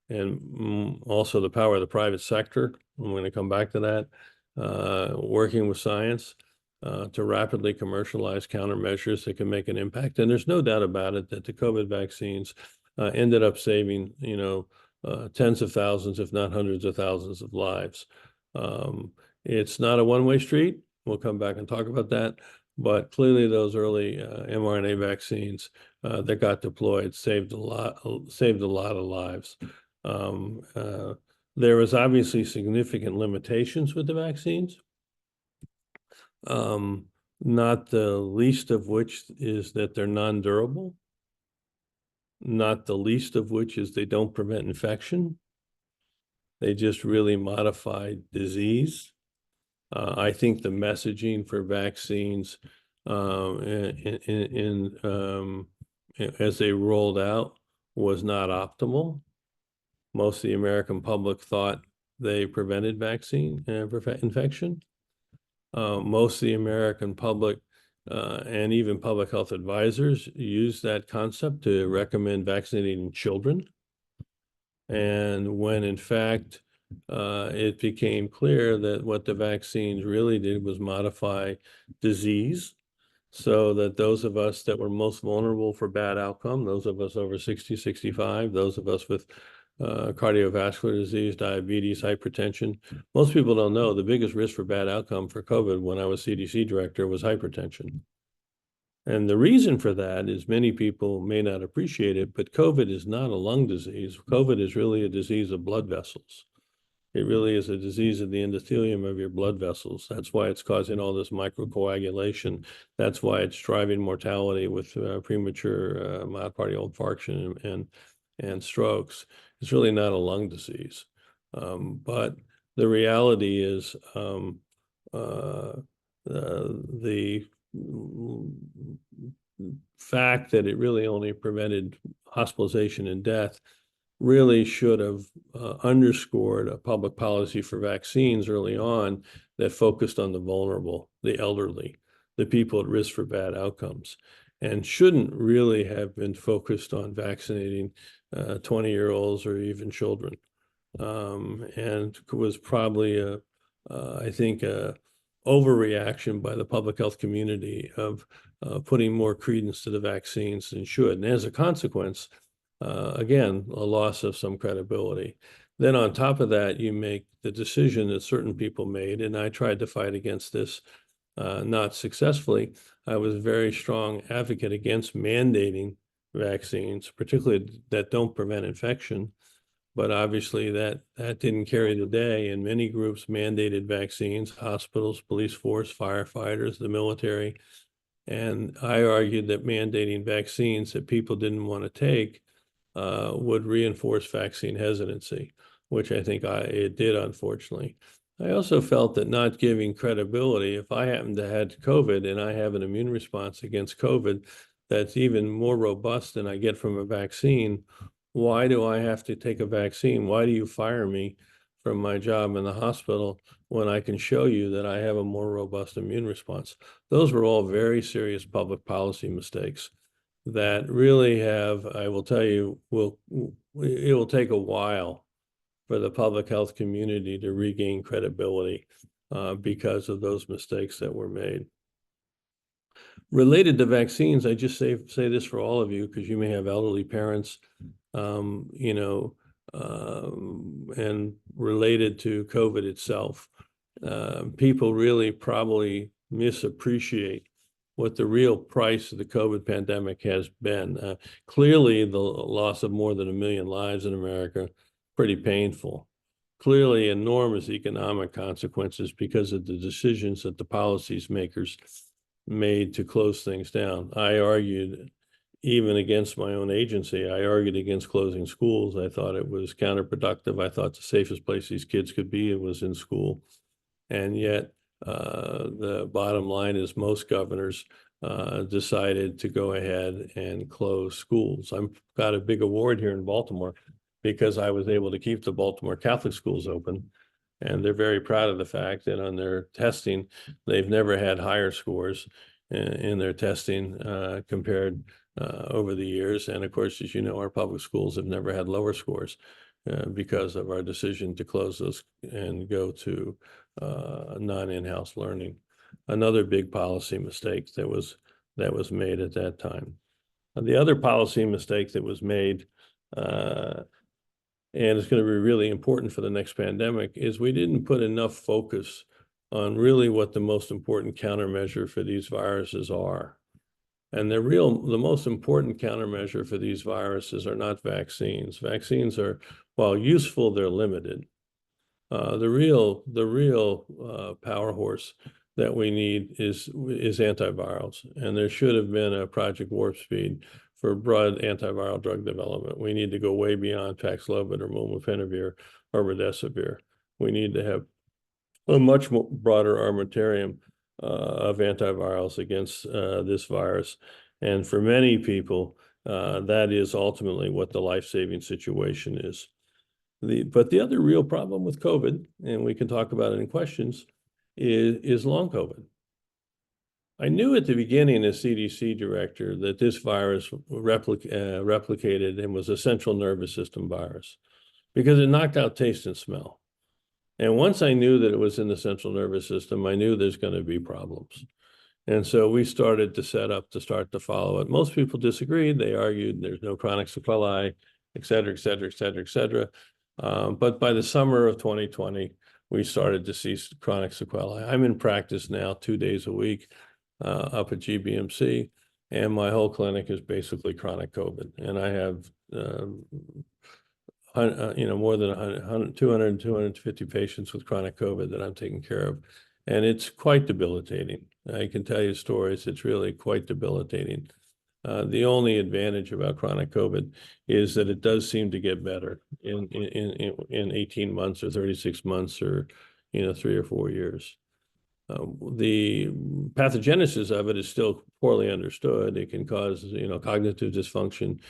and also the power of the private sector. I'm going to come back to that, working with science to rapidly commercialize countermeasures that can make an impact. And there's no doubt about it that the COVID vaccines ended up saving, tens of thousands, if not hundreds of thousands of lives. It's not a one-way street. We'll come back and talk about that. But clearly those early mRNA vaccines that got deployed saved a lot of lives. There was obviously significant limitations with the vaccines, not the least of which is that they're non-durable, not the least of which is they don't prevent infection. They just really modify disease. I think the messaging for vaccines as they rolled out was not optimal. Most of the American public thought they prevented infection. Most of the American public and even public health advisors use that concept to recommend vaccinating children. And when in fact, it became clear that what the vaccines really did was modify disease, so that those of us that were most vulnerable for bad outcome, those of us over 60, 65, those of us with cardiovascular disease, diabetes, hypertension. Most people don't know the biggest risk for bad outcome for COVID when I was CDC director was hypertension. And the reason for that is many people may not appreciate it, but COVID is not a lung disease. COVID is really a disease of blood vessels. It really is a disease of the endothelium of your blood vessels. That's why it's causing all this microcoagulation. That's why it's driving mortality with premature myocardial infarction and strokes. It's really not a lung disease. But the reality is the fact that it really only prevented hospitalization and death really should have underscored a public policy for vaccines early on that focused on the vulnerable, the elderly, the people at risk for bad outcomes, and shouldn't really have been focused on vaccinating 20-year-olds or even children. And was probably, I think, a overreaction by the public health community of putting more credence to the vaccines than should. And as a consequence, again, a loss of some credibility. Then on top of that, you make the decision that certain people made, and I tried to fight against this, not successfully. I was a very strong advocate against mandating vaccines, particularly that don't prevent infection. But obviously that didn't carry the day, and many groups mandated vaccines, hospitals, police force, firefighters, the military. And I argued that mandating vaccines that people didn't want to take would reinforce vaccine hesitancy, which I think it did, unfortunately. I also felt that not giving credibility, if I happen to have COVID and I have an immune response against COVID that's even more robust than I get from a vaccine, why do I have to take a vaccine? Why do you fire me from my job in the hospital when I can show you that I have a more robust immune response? Those were all very serious public policy mistakes that really have, I will tell you, it will take a while for the public health community to regain credibility because of those mistakes that were made. Related to vaccines, I just say this for all of you, because you may have elderly parents, and related to COVID itself, people really probably misappreciate what the real price of the COVID pandemic has been. Clearly, the loss of more than 1 million lives in America, pretty painful. Clearly, enormous economic consequences because of the decisions that the policies makers made to close things down. I argued, even against my own agency, I argued against closing schools. I thought it was counterproductive. I thought the safest place these kids could be was in school. And yet, the bottom line is most governors decided to go ahead and close schools. I've got a big award here in Baltimore because I was able to keep the Baltimore Catholic schools open. And they're very proud of the fact that on their testing, they've never had higher scores in their testing compared over the years. And of course, as you know, our public schools have never had lower scores because of our decision to close those and go to non-in-house learning. Another big policy mistake that was made at that time. The other policy mistake that was made, and it's going to be really important for the next pandemic, is we didn't put enough focus on really what the most important countermeasure for these viruses are. And the most important countermeasure for these viruses are not vaccines. Vaccines are, while useful, they're limited. The real power horse that we need is antivirals, and there should have been a Project Warp Speed for broad antiviral drug development. We need to go way beyond Paxlovid or molnupiravir or remdesivir. We need to have a much more broader armamentarium of antivirals against this virus. And for many people, that is ultimately what the life-saving situation is. But the other real problem with COVID, and we can talk about it in questions, is long COVID. I knew at the beginning as CDC director that this virus replicated and was a central nervous system virus because it knocked out taste and smell. And once I knew that it was in the central nervous system, I knew there's going to be problems. And so we started to set up to start to follow it. Most people disagreed. They argued there's no chronic sequelae, et cetera, et cetera, et cetera, et cetera. But by the summer of 2020, we started to see chronic sequelae. I'm in practice now 2 days a week up at GBMC, and my whole clinic is basically chronic COVID. And I have more than 100, 200, 250 patients with chronic COVID that I'm taking care of. And it's quite debilitating. I can tell you stories. It's really quite debilitating. The only advantage about chronic COVID is that it does seem to get better in 18 months or 36 months or 3 or 4 years. The pathogenesis of it is still poorly understood. It can cause cognitive dysfunction.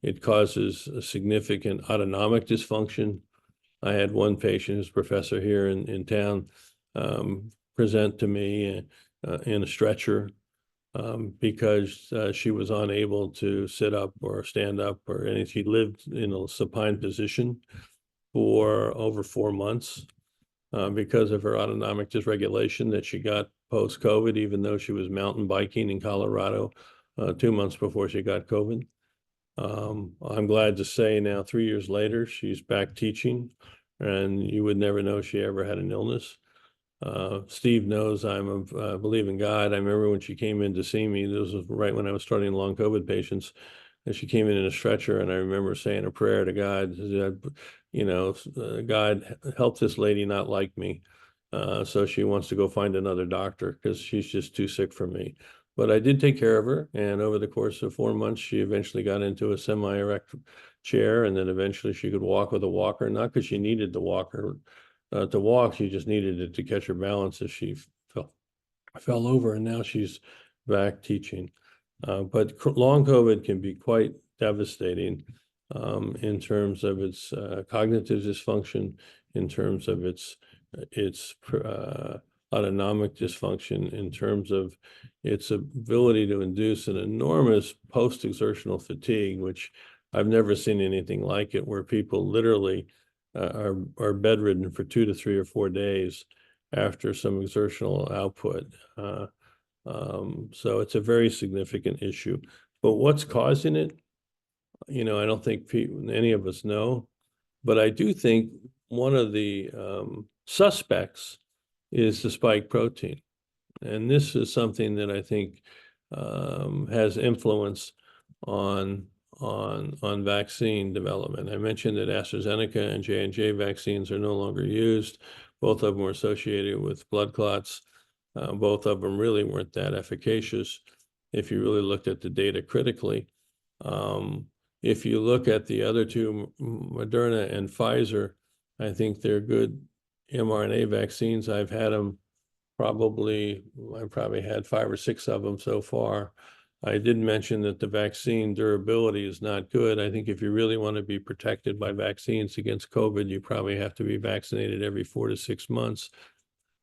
It causes a significant autonomic dysfunction. I had one patient who's a professor here in town present to me in a stretcher because she was unable to sit up or stand up or anything. She lived in a supine position for over 4 months because of her autonomic dysregulation that she got post-COVID, even though she was mountain biking in Colorado 2 months before she got COVID. I'm glad to say now, 3 years later, she's back teaching, and you would never know she ever had an illness. Steve knows I believe in God. I remember when she came in to see me, this was right when I was starting long COVID patients, and she came in a stretcher, and I remember saying a prayer to God, God, help this lady not like me. So she wants to go find another doctor because she's just too sick for me. But I did take care of her, and over the course of 4 months, she eventually got into a semi-erect chair, and then eventually she could walk with a walker, not because she needed the walker to walk, she just needed it to catch her balance as she fell over, and now she's back teaching. But long COVID can be quite devastating in terms of its cognitive dysfunction, in terms of its autonomic dysfunction, in terms of its ability to induce an enormous post-exertional fatigue, which I've never seen anything like it, where people literally are bedridden for 2 to 3 or 4 days after some exertional output. So it's a very significant issue. But what's causing it? I don't think any of us know, but I do think one of the suspects is the spike protein. And this is something that I think has influence on vaccine development. I mentioned that AstraZeneca and J&J vaccines are no longer used. Both of them were associated with blood clots. Both of them really weren't that efficacious if you really looked at the data critically. If you look at the other two, Moderna and Pfizer, I think they're good mRNA vaccines. I've had them I probably had 5 or 6 of them so far. I did mention that the vaccine durability is not good. I think if you really want to be protected by vaccines against COVID, you probably have to be vaccinated every 4 to 6 months.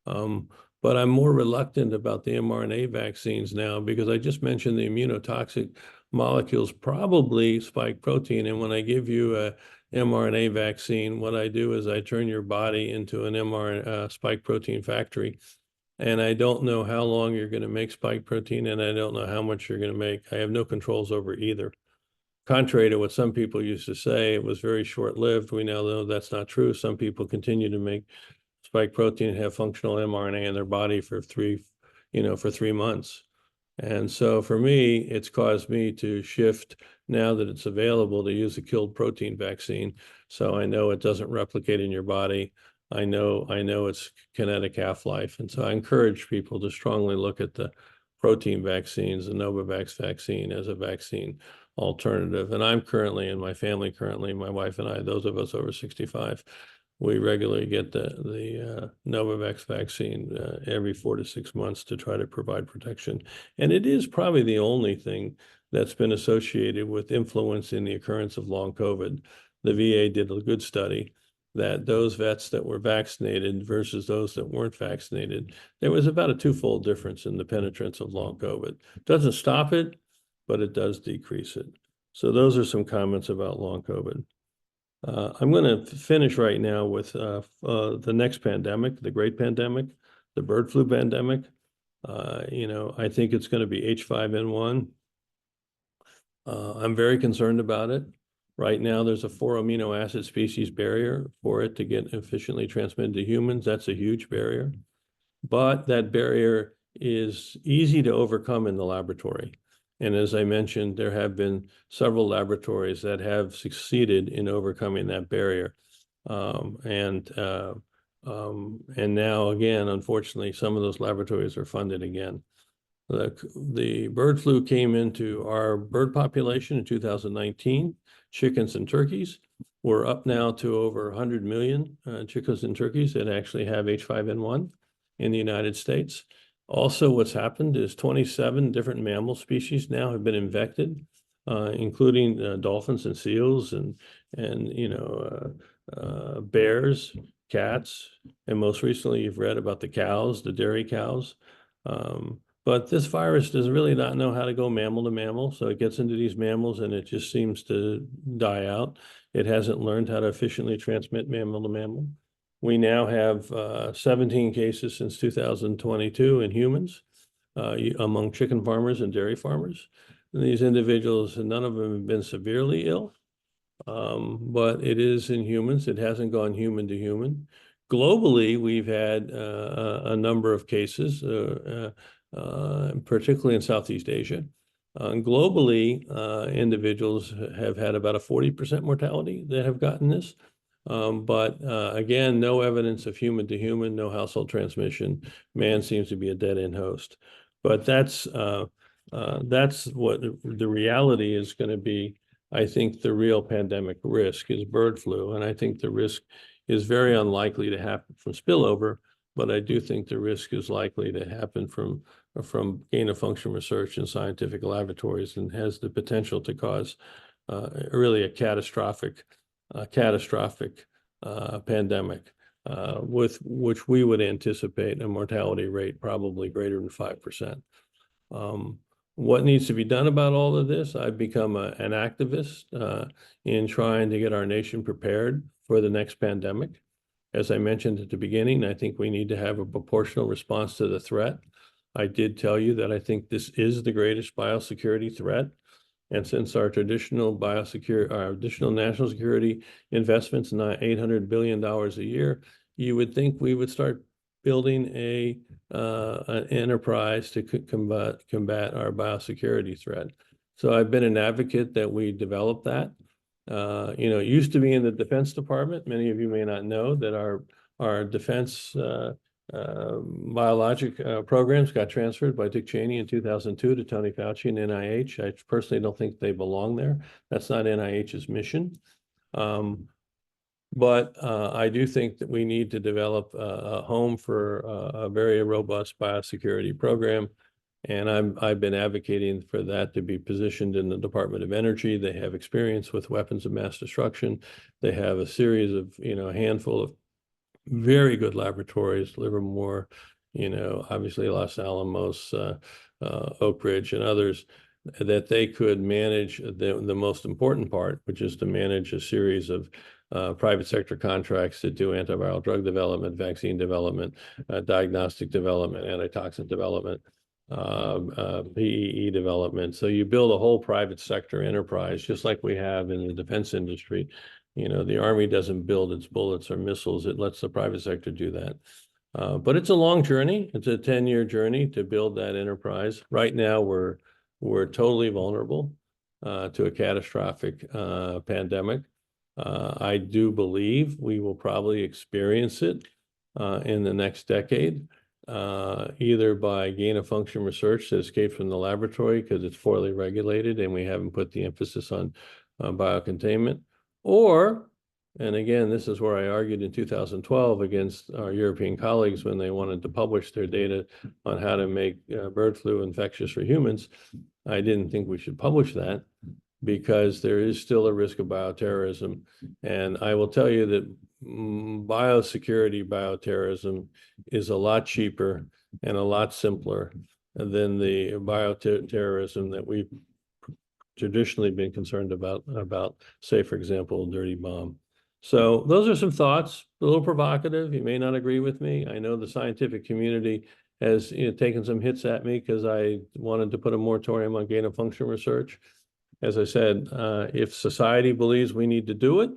But I'm more reluctant about the mRNA vaccines now because I just mentioned the immunotoxic molecules probably spike protein. And when I give you a mRNA vaccine, what I do is I turn your body into an mRNA spike protein factory. And I don't know how long you're going to make spike protein, and I don't know how much you're going to make. I have no controls over either. Contrary to what some people used to say, it was very short-lived. We now know that's not true. Some people continue to make spike protein and have functional mRNA in their body for 3 months. And so for me, it's caused me to shift now that it's available to use a killed protein vaccine. So I know it doesn't replicate in your body. I know it's kinetic half-life. And so I encourage people to strongly look at the protein vaccines, the Novavax vaccine as a vaccine alternative. And I'm currently, and my family currently, my wife and I, those of us over 65, we regularly get the Novavax vaccine every 4 to 6 months to try to provide protection. And it is probably the only thing that's been associated with influence in the occurrence of long COVID. The VA did a good study that those vets that were vaccinated versus those that weren't vaccinated, there was about a twofold difference in the penetrance of long COVID. Doesn't stop it, but it does decrease it. So those are some comments about long COVID. I'm going to finish right now with the next pandemic, the great pandemic, the bird flu pandemic. I think it's going to be H5N1. I'm very concerned about it. Right now, there's a 4 amino acid species barrier for it to get efficiently transmitted to humans. That's a huge barrier. But that barrier is easy to overcome in the laboratory. And as I mentioned, there have been several laboratories that have succeeded in overcoming that barrier. And now, again, unfortunately, some of those laboratories are funded again. The bird flu came into our bird population in 2019, chickens and turkeys. We're up now to over 100 million chickens and turkeys that actually have H5N1 in the United States. Also, what's happened is 27 different mammal species now have been infected, including dolphins and seals and bears, cats, and most recently you've read about the cows, the dairy cows. But this virus does really not know how to go mammal to mammal, so it gets into these mammals and it just seems to die out. It hasn't learned how to efficiently transmit mammal to mammal. We now have 17 cases since 2022 in humans among chicken farmers and dairy farmers. And these individuals, none of them have been severely ill, but it is in humans. It hasn't gone human to human. Globally, we've had a number of cases, particularly in Southeast Asia. Globally, individuals have had about a 40% mortality that have gotten this. But again, no evidence of human to human, no household transmission. Man seems to be a dead-end host. But that's what the reality is going to be. I think the real pandemic risk is bird flu, and I think the risk is very unlikely to happen from spillover, but I do think the risk is likely to happen from gain-of-function research in scientific laboratories and has the potential to cause really a catastrophic pandemic, with which we would anticipate a mortality rate probably greater than 5%. What needs to be done about all of this? I've become an activist in trying to get our nation prepared for the next pandemic. As I mentioned at the beginning, I think we need to have a proportional response to the threat. I did tell you that I think this is the greatest biosecurity threat. And since our traditional national security investments, not $800 billion a year, you would think we would start building an enterprise to combat our biosecurity threat. So I've been an advocate that we develop that. It used to be in the Defense Department. Many of you may not know that our defense biologic programs got transferred by Dick Cheney in 2002 to Tony Fauci and NIH. I personally don't think they belong there. That's not NIH's mission. But I do think that we need to develop a home for a very robust biosecurity program. And I've been advocating for that to be positioned in the Department of Energy. They have experience with weapons of mass destruction. They have a series of, a handful of very good laboratories, Livermore, obviously Los Alamos, Oak Ridge, and others, that they could manage the most important part, which is to manage a series of private sector contracts to do antiviral drug development, vaccine development, diagnostic development, antitoxin development, PEE development. So you build a whole private sector enterprise, just like we have in the defense industry. The Army doesn't build its bullets or missiles. It lets the private sector do that. But it's a long journey. It's a 10-year journey to build that enterprise. Right now, we're totally vulnerable to a catastrophic pandemic. I do believe we will probably experience it in the next decade, either by gain-of-function research that escaped from the laboratory because it's poorly regulated and we haven't put the emphasis on biocontainment, or, and again, this is where I argued in 2012 against our European colleagues when they wanted to publish their data on how to make bird flu infectious for humans. I didn't think we should publish that because there is still a risk of bioterrorism. And I will tell you that biosecurity, bioterrorism is a lot cheaper and a lot simpler than the bioterrorism that we've traditionally been concerned about, say, for example, a dirty bomb. So those are some thoughts, a little provocative. You may not agree with me. I know the scientific community has taken some hits at me because I wanted to put a moratorium on gain of function research. As I said, if society believes we need to do it,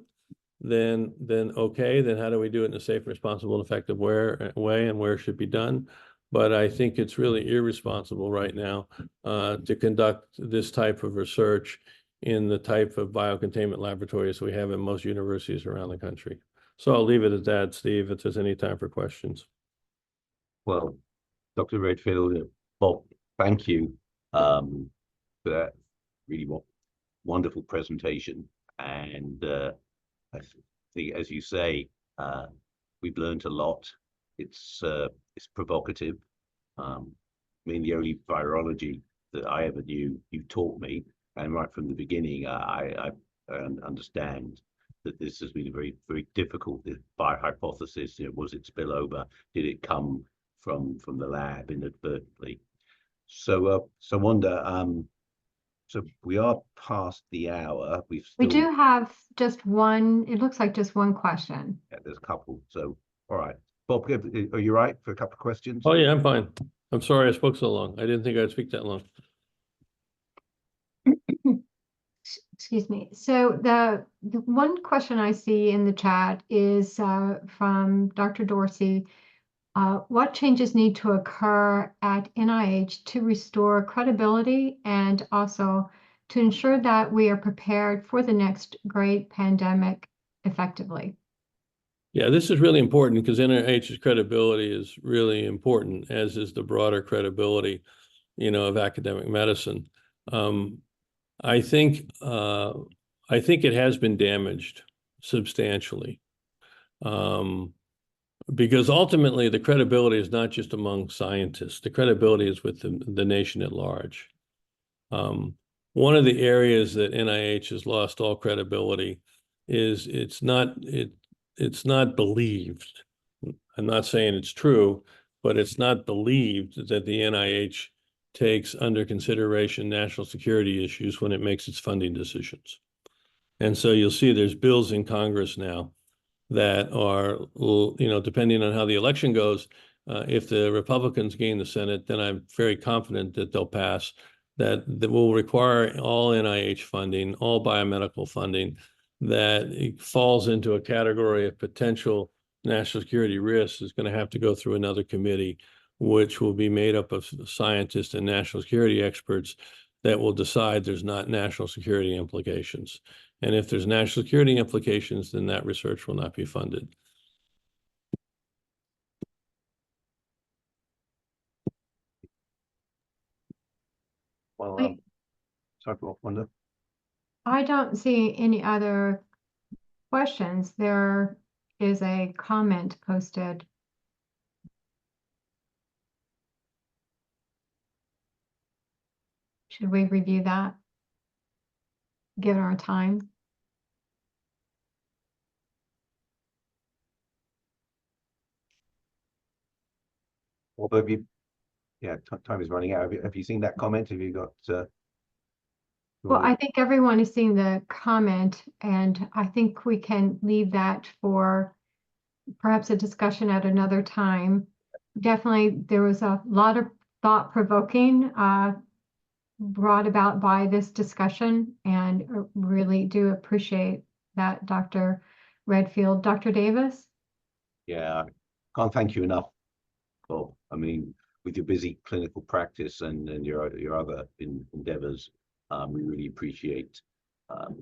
then okay, then how do we do it in a safe, responsible, and effective way, and where it should be done? But I think it's really irresponsible right now to conduct this type of research in the type of biocontainment laboratories we have in most universities around the country. So I'll leave it at that, Steve, if there's any time for questions. Well, Dr. Redfield, Bob, thank you for that really wonderful presentation. And I think, as you say, we've learned a lot. It's provocative. I mean, the only virology that I ever knew, you taught me, and right from the beginning, I understand that this has been a very, very difficult by hypothesis. Was it spillover? Did it come from the lab inadvertently? So, Wanda, so we are past the hour. We do have just one, it looks like just one question. Yeah, there's a couple. So, all right. Bob, are you right for a couple of questions? Oh, yeah, I'm fine. I'm sorry I spoke so long. I didn't think I'd speak that long. Excuse me. So the one question I see in the chat is from Dr. Dorsey. What changes need to occur at NIH to restore credibility and also to ensure that we are prepared for the next great pandemic effectively? Yeah, this is really important because NIH's credibility is really important, as is the broader credibility, of academic medicine. I think it has been damaged substantially. Because ultimately the credibility is not just among scientists, the credibility is with the nation at large. One of the areas that NIH has lost all credibility is it's not believed. I'm not saying it's true, but it's not believed that the NIH takes under consideration national security issues when it makes its funding decisions. And so you'll see there's bills in Congress now that are, depending on how the election goes, if the Republicans gain the Senate, then I'm very confident that they'll pass, that will require all NIH funding, all biomedical funding, that it falls into a category of potential national security risks is going to have to go through another committee, which will be made up of scientists and national security experts that will decide there's not national security implications. And if there's national security implications, then that research will not be funded. Well, sorry, Wanda. I don't see any other questions. There is a comment posted. Should we review that? Given our time? Well, have you? Yeah, time is running out. Have you seen that comment? Have you got? Well, I think everyone has seen the comment, and I think we can leave that for perhaps a discussion at another time. Definitely, there was a lot of thought-provoking brought about by this discussion, and really do appreciate that, Dr. Redfield. Dr. Davis? Yeah, I can't thank you enough, Bob. I mean, with your busy clinical practice and your other endeavors, we really appreciate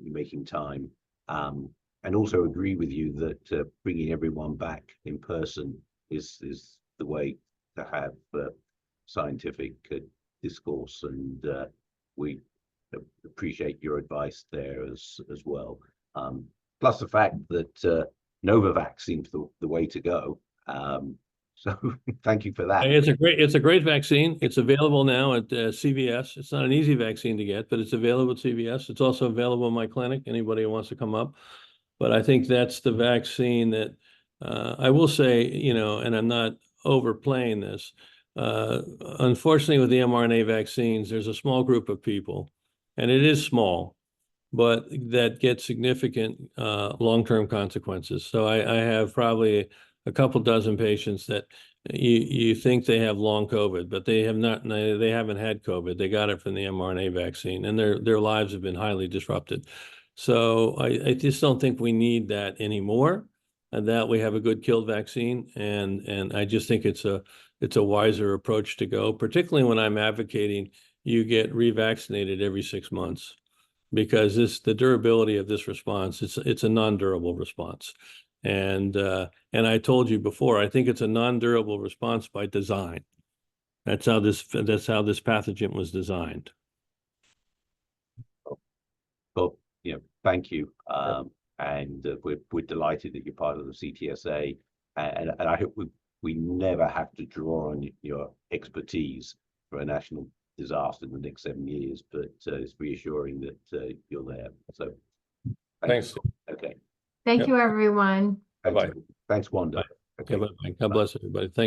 you making time, and also agree with you that bringing everyone back in person is the way to have scientific discourse, and we appreciate your advice there as well. Plus the fact that Novavax seems the way to go. So thank you for that. It's a great vaccine. It's available now at CVS. It's not an easy vaccine to get, but it's available at CVS. It's also available in my clinic. Anybody who wants to come up. But I think that's the vaccine that I will say, and I'm not overplaying this. Unfortunately, with the mRNA vaccines, there's a small group of people, and it is small, but that get significant long-term consequences. So I have probably a couple dozen patients that you think they have long COVID, but they have not. They haven't had COVID. They got it from the mRNA vaccine, and their lives have been highly disrupted. So I just don't think we need that anymore, and that we have a good killed vaccine, and I just think it's a wiser approach to go, particularly when I'm advocating you get revaccinated every 6 months, because the durability of this response, it's a non-durable response. And I told you before, I think it's a non-durable response by design. That's how this pathogen was designed. Well, thank you. And we're delighted that you're part of the CTSA, and I hope we never have to draw on your expertise for a national disaster in the next 7 years, but it's reassuring that you're there. So Thanks. Okay. Thank Yep. you, everyone. Thanks, Bye-bye. thanks, Wanda. Okay, bye-bye. God bless everybody. Thank